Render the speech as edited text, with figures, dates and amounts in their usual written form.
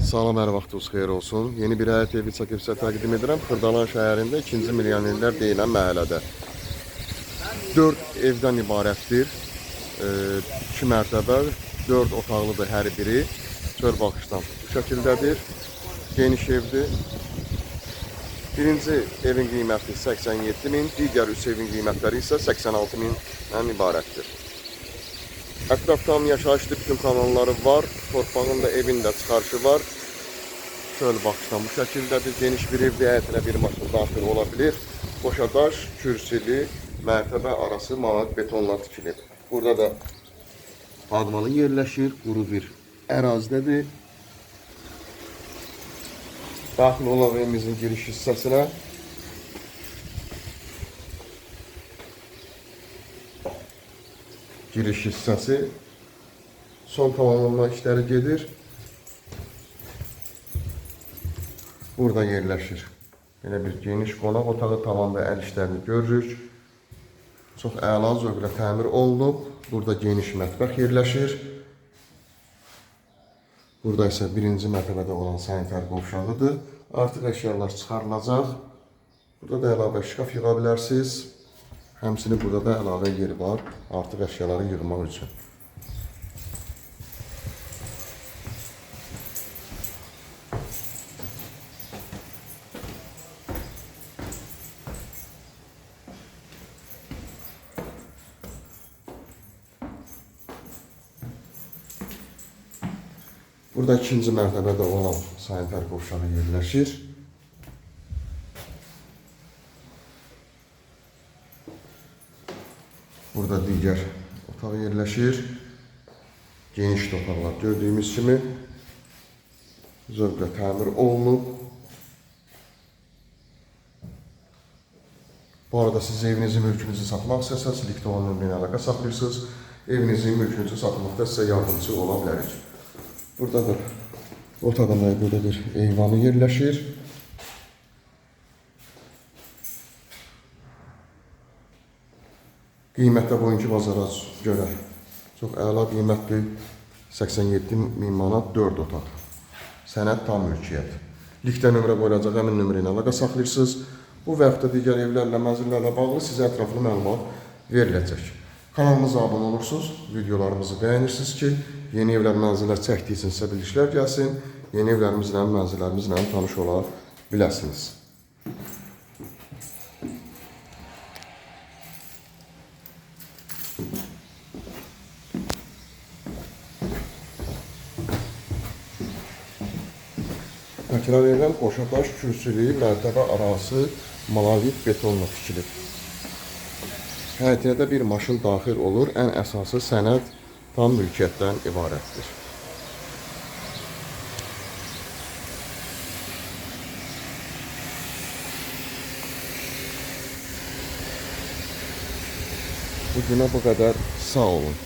Salam, hər vaxtınız xeyir olsun. Yeni bir həyət evi çəkilişə təqdim edirəm. Xırdalan şəhərində 2-ci milyonerlər deyilən məhəllədə. 4 evdən ibarətdir. 2 mərtəbə, 4 otaqlıdır hər biri. Çöl baxışdan bu şəkildədir. Geniş evdir. Birinci evin qiyməti 87 min, digər 3 evin qiymətləri isə 86 mindən ibarətdir. Ətrafdan yaşayışlı bütün kanalları var. Torpağın da evin də çıxarışı var. Çöl baxışdan bu şəkildədir. Geniş bir evdə həyətinə bir maşın daxil ola bilir. Qoşadaş, kürsülü, mərtəbə arası manat betonla tikilib. Burada da padmalı yerləşir. Quru bir ərazidədir. Daxil olaq evimizin giriş hissəsinə. Giriş hissəsi. Son tamamlanma işləri gedir. Burada yerləşir. Belə bir geniş qonaq otağı, tavanda əl işlərini görürük. Çox əla zövqlə təmir olunub. Burada geniş mətbəx yerləşir. Burada isə birinci mərtəbədə olan sanitar qovşağıdır. Artıq əşyalar çıxarılacaq. Burada da əlavə şkaf yığa bilərsiniz. Həmçinin burada da əlavə yeri var, artıq əşyaları yığmaq üçün. Burada ikinci mərtəbədə olan sanitar qovşağı yerləşir. Burada digər otaq yerləşir. Geniş otaqlar gördüyümüz kimi zövqlə təmir olunub. Bu arada siz evinizi, mülkünüzü satmaq istəsəniz, likdə olan nömrəni əlaqə saxlayırsınız. Evinizin, mülkünüzü satmaqda sizə yardımcı ola bilərik. Burada da otağında burada bir eyvanı yerləşir. Qiymətdə bugünkü bazara görə çox əla qiymətli 87 min manat 4 otaq. Sənəd tam mülkiyyət. Likdə nömrə qoyulacaq, həmin nömrə ilə əlaqə saxlayırsınız. Bu və yaxud da digər evlərlə, mənzillərlə bağlı sizə ətraflı məlumat veriləcək. Kanalımıza abunə olursunuz, videolarımızı bəyənirsiniz ki, yeni evlər, mənzillər çəkdiyinizsə bilişlər gəlsin, yeni evlərimizlə, mənzillərimizlə tanış ola biləsiniz. Təkrar edirəm, qoşadaş, kürsülü, mərtəbə arası malavit betonla tikilib. Həyətinə də bir maşın daxil olur, ən əsası sənəd tam mülkiyyətdən ibarətdir. Bu günə bu qədər sağ olun.